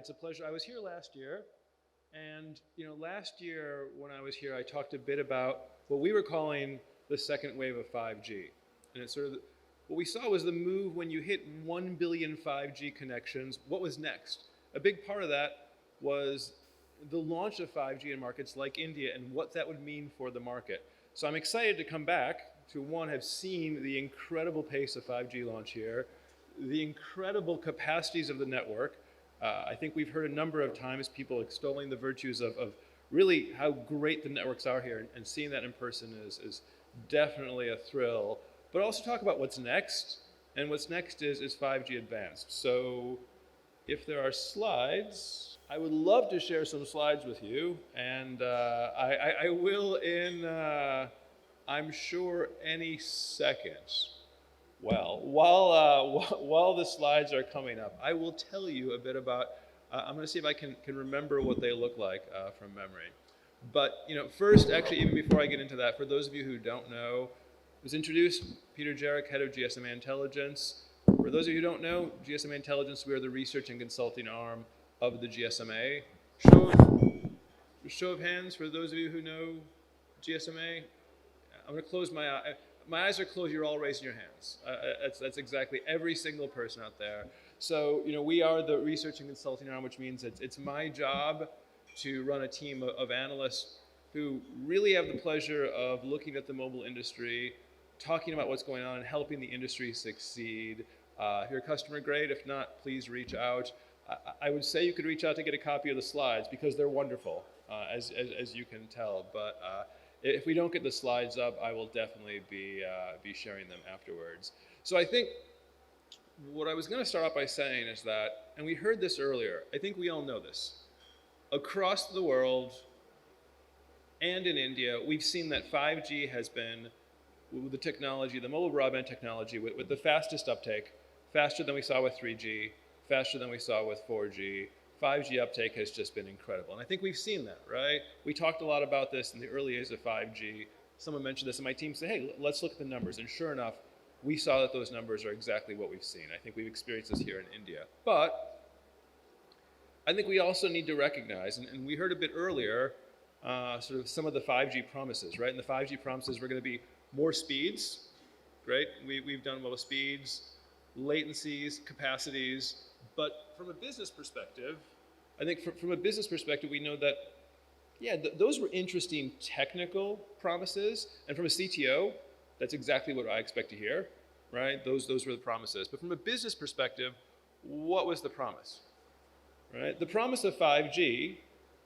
it's a pleasure. I was here last year, and last year when I was here, I talked a bit about what we were calling the second wave of 5G, and it's sort of what we saw was the move when you hit 1 billion 5G connections. What was next? A big part of that was the launch of 5G in markets like India and what that would mean for the market. So I'm excited to come back to have seen the incredible pace of 5G launch here, the incredible capacities of the network. I think we've heard a number of times people extolling the virtues of really how great the networks are here, and seeing that in person is definitely a thrill. But also talk about what's next, and what's next is 5G Advanced. So if there are slides, I would love to share some slides with you, and I will in, I'm sure, any second. Well, while the slides are coming up, I will tell you a bit about, I'm going to see if I can remember what they look like from memory. But first, actually, even before I get into that, for those of you who don't know, I was introduced, Peter Jarek, head of GSMA Intelligence. For those of you who don't know, GSMA Intelligence, we are the research and consulting arm of the GSMA. Show of hands for those of you who know GSMA. I'm going to close my eyes. My eyes are closed, you're all raising your hands. That's exactly every single person out there. So, we are the research and consulting arm, which means it's my job to run a team of analysts who really have the pleasure of looking at the mobile industry, talking about what's going on, and helping the industry succeed. If you're a customer, great. If not, please reach out. I would say you could reach out to get a copy of the slides because they're wonderful, as you can tell. But if we don't get the slides up, I will definitely be sharing them afterwards. So I think what I was going to start off by saying is that, and we heard this earlier, I think we all know this. Across the world and in India, we've seen that 5G has been, with the technology, the mobile broadband technology, with the fastest uptake, faster than we saw with 3G, faster than we saw with 4G. 5G uptake has just been incredible. And I think we've seen that, right? We talked a lot about this in the early days of 5G. Someone mentioned this, and my team said, hey, let's look at the numbers. And sure enough, we saw that those numbers are exactly what we've seen. I think we've experienced this here in India. But I think we also need to recognize, and we heard a bit earlier, sort of some of the 5G promises, right? And the 5G promises were going to be more speeds, right? We've done well with speeds, latencies, capacities. But from a business perspective, I think from a business perspective, we know that, yeah, those were interesting technical promises. And from a CTO, that's exactly what I expect to hear, right? Those were the promises. But from a business perspective, what was the promise, right? The promise of 5G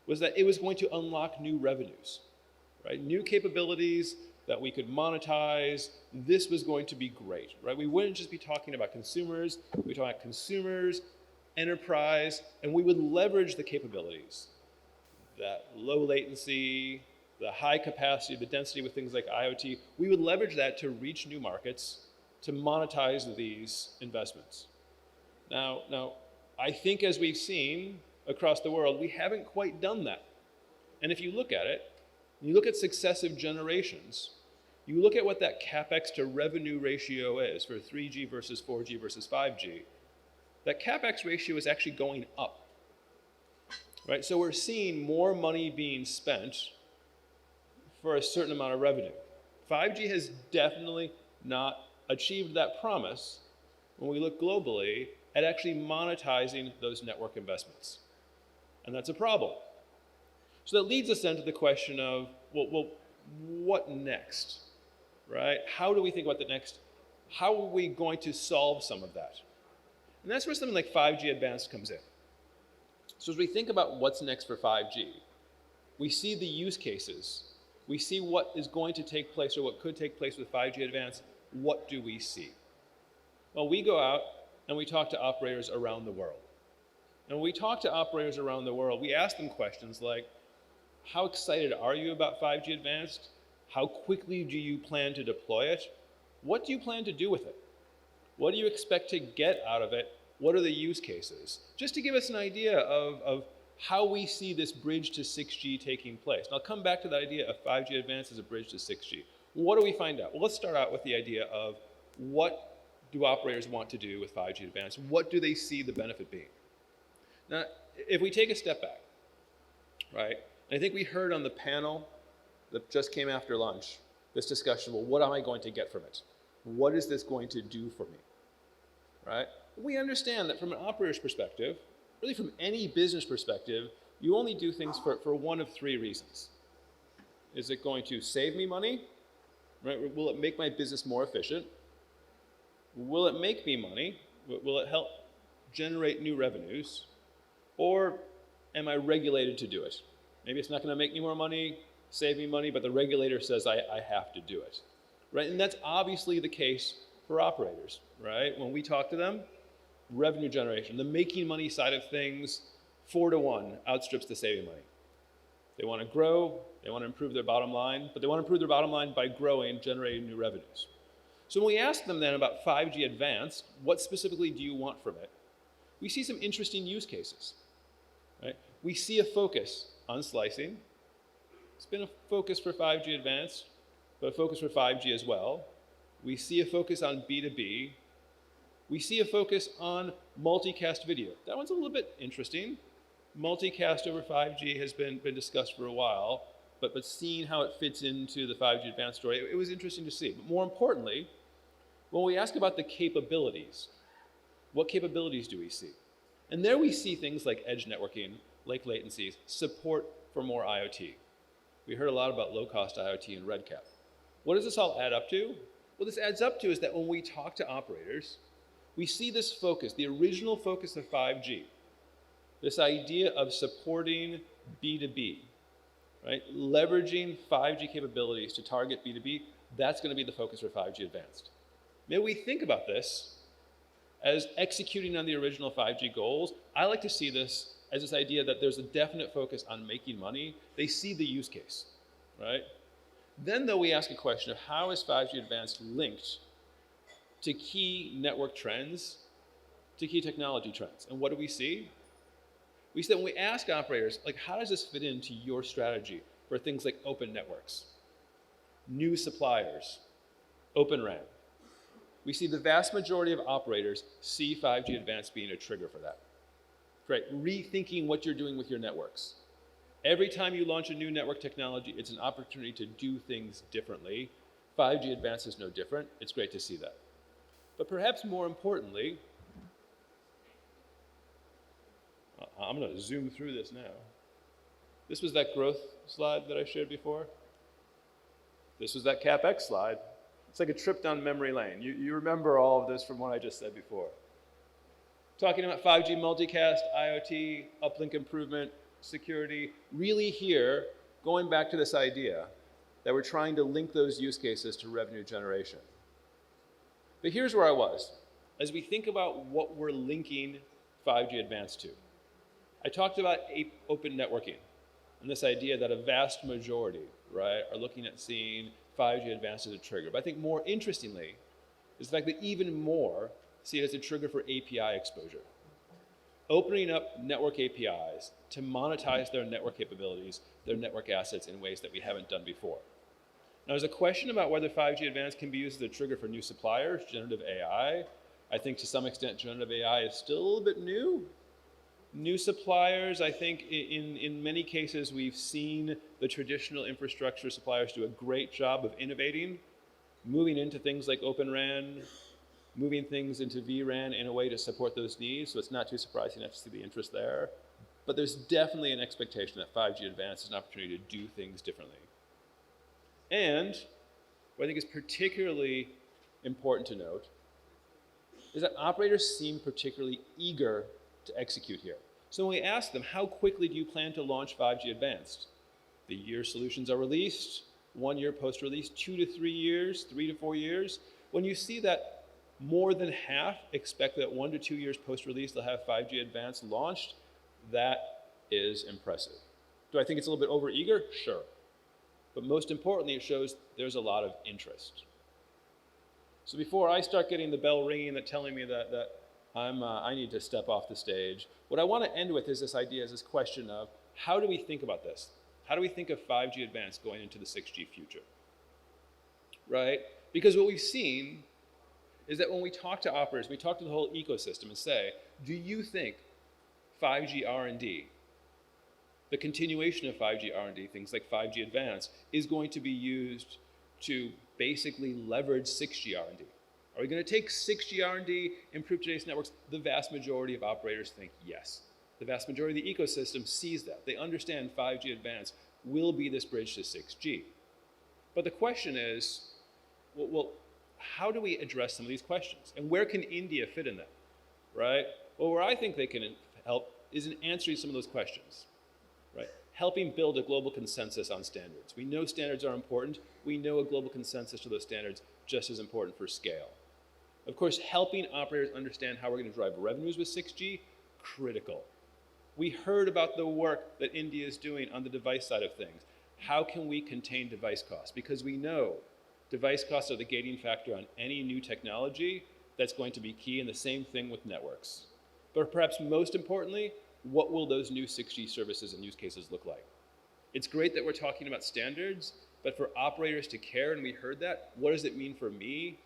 was that it was going to unlock new revenues, right? New capabilities that we could monetize. This was going to be great, right? We wouldn't just be talking about consumers, we'd be talking about consumers, enterprise, and we would leverage the capabilities, that low latency, the high capacity, the density with things like IoT. We would leverage that to reach new markets, to monetize these investments. Now, I think as we've seen across the world, we haven't quite done that. And if you look at it, you look at successive generations, you look at what that CapEx to revenue ratio is for 3G versus 4G versus 5G, that CapEx ratio is actually going up, right? So we're seeing more money being spent for a certain amount of revenue. 5G has definitely not achieved that promise when we look globally at actually monetizing those network investments. And that's a problem. So that leads us then to the question of, well, what next, right? How do we think about the next? How are we going to solve some of that? And that's where something like 5G Advanced comes in. So as we think about what's next for 5G, we see the use cases. We see what is going to take place or what could take place with 5G Advanced. What do we see? Well, we go out and we talk to operators around the world. And when we talk to operators around the world, we ask them questions like, how excited are you about 5G Advanced? How quickly do you plan to deploy it? What do you plan to do with it? What do you expect to get out of it? What are the use cases? Just to give us an idea of how we see this bridge to 6G taking place. And I'll come back to the idea of 5G Advanced as a bridge to 6G. What do we find out? Well, let's start out with the idea of what do operators want to do with 5G Advanced? What do they see the benefit being? Now, if we take a step back, right? And I think we heard on the panel that just came after lunch, this discussion, well, what am I going to get from it? What is this going to do for me, right? We understand that from an operator's perspective, really from any business perspective, you only do things for one of three reasons. Is it going to save me money? Right? Will it make my business more efficient? Will it make me money? Will it help generate new revenues? Or am I regulated to do it? Maybe it's not going to make me more money, save me money, but the regulator says I have to do it. Right? And that's obviously the case for operators, right? When we talk to them, revenue generation, the making money side of things, 4-to-1 outstrips the saving money. They want to grow, they want to improve their bottom line, but they want to improve their bottom line by growing, generating new revenues. So when we ask them then about 5G Advanced, what specifically do you want from it? We see some interesting use cases, right? We see a focus on slicing. It's been a focus for 5G Advanced, but a focus for 5G as well. We see a focus on B2B. We see a focus on multicast video. That one's a little bit interesting. Multicast over 5G has been discussed for a while, but seeing how it fits into the 5G Advanced story, it was interesting to see. But more importantly, when we ask about the capabilities, what capabilities do we see? And there we see things like edge networking, like latencies, support for more IoT. We heard a lot about low-cost IoT and RedCap. What does this all add up to? What this adds up to is that when we talk to operators, we see this focus, the original focus of 5G, this idea of supporting B2B, right? Leveraging 5G capabilities to target B2B, that's going to be the focus for 5G Advanced. May we think about this as executing on the original 5G goals. I like to see this as this idea that there's a definite focus on making money. They see the use case, right? Then though we ask a question of how is 5G Advanced linked to key network trends, to key technology trends. And what do we see? We see that when we ask operators, like, how does this fit into your strategy for things like open networks, new suppliers, Open RAN? We see the vast majority of operators see 5G Advanced being a trigger for that. Right, rethinking what you're doing with your networks. Every time you launch a new network technology, it's an opportunity to do things differently. 5G Advanced is no different. It's great to see that. But perhaps more importantly, I'm going to zoom through this now. This was that growth slide that I shared before. This was that CapEx slide. It's like a trip down memory lane. You remember all of this from what I just said before. Talking about 5G multicast, IoT, uplink improvement, security, really here, going back to this idea that we're trying to link those use cases to revenue generation. But here's where I was. As we think about what we're linking 5G Advanced to, I talked about open networking and this idea that a vast majority, right, are looking at seeing 5G Advanced as a trigger. But I think more interestingly is the fact that even more see it as a trigger for API exposure. Opening up network APIs to monetize their network capabilities, their network assets in ways that we haven't done before. Now, there's a question about whether 5G Advanced can be used as a trigger for new suppliers, generative AI. I think to some extent generative AI is still a little bit new. New suppliers, I think in many cases we've seen the traditional infrastructure suppliers do a great job of innovating, moving into things like Open RAN, moving things into vRAN in a way to support those needs, so it's not too surprising to see the interest there. But there's definitely an expectation that 5G Advanced is an opportunity to do things differently. And what I think is particularly important to note is that operators seem particularly eager to execute here. So when we ask them, how quickly do you plan to launch 5G Advanced? The year solutions are released, 1 year post-release, 2 to 3 years, 3 to 4 years. When you see that more than half expect that 1 to 2 years post-release they'll have 5G Advanced launched, that is impressive. Do I think it's a little bit over-eager? Sure. But most importantly, it shows there's a lot of interest. So before I start getting the bell ringing that telling me that I need to step off the stage, what I want to end with is this idea, is this question of how do we think about this? How do we think of 5G Advanced going into the 6G future? Right? Because what we've seen is that when we talk to operators, we talk to the whole ecosystem and say, do you think 5G R&D, the continuation of 5G R&D, things like 5G Advanced, is going to be used to basically leverage 6G R&D. Are we going to take 6G R&D, improve today's networks? The vast majority of operators think yes. The vast majority of the ecosystem sees that. They understand 5G Advanced will be this bridge to 6G. But the question is, well, how do we address some of these questions? And where can India fit in that, right? Well, where I think they can help is in answering some of those questions, right? Helping build a global consensus on standards. We know standards are important. We know a global consensus to those standards just as important for scale. Of course, helping operators understand how we're going to drive revenues with 6G, critical. We heard about the work that India is doing on the device side of things. How can we contain device costs? Because we know device costs are the gating factor on any new technology. That's going to be key, and the same thing with networks. But perhaps most importantly, what will those new 6G services and use cases look like? It's great that we're talking about standards, but for operators to care, and we heard that, what does it mean for me?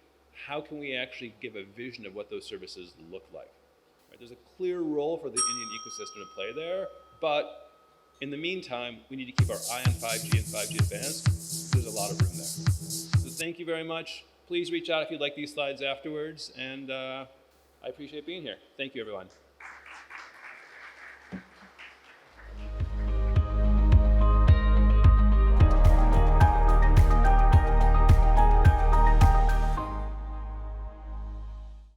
How can we actually give a vision of what those services look like? Right? There's a clear role for the Indian ecosystem to play there, but in the meantime, we need to keep our eye on 5G and 5G Advanced. There's a lot of room there. So thank you very much. Please reach out if you'd like these slides afterwards, and I appreciate being here. Thank you, everyone.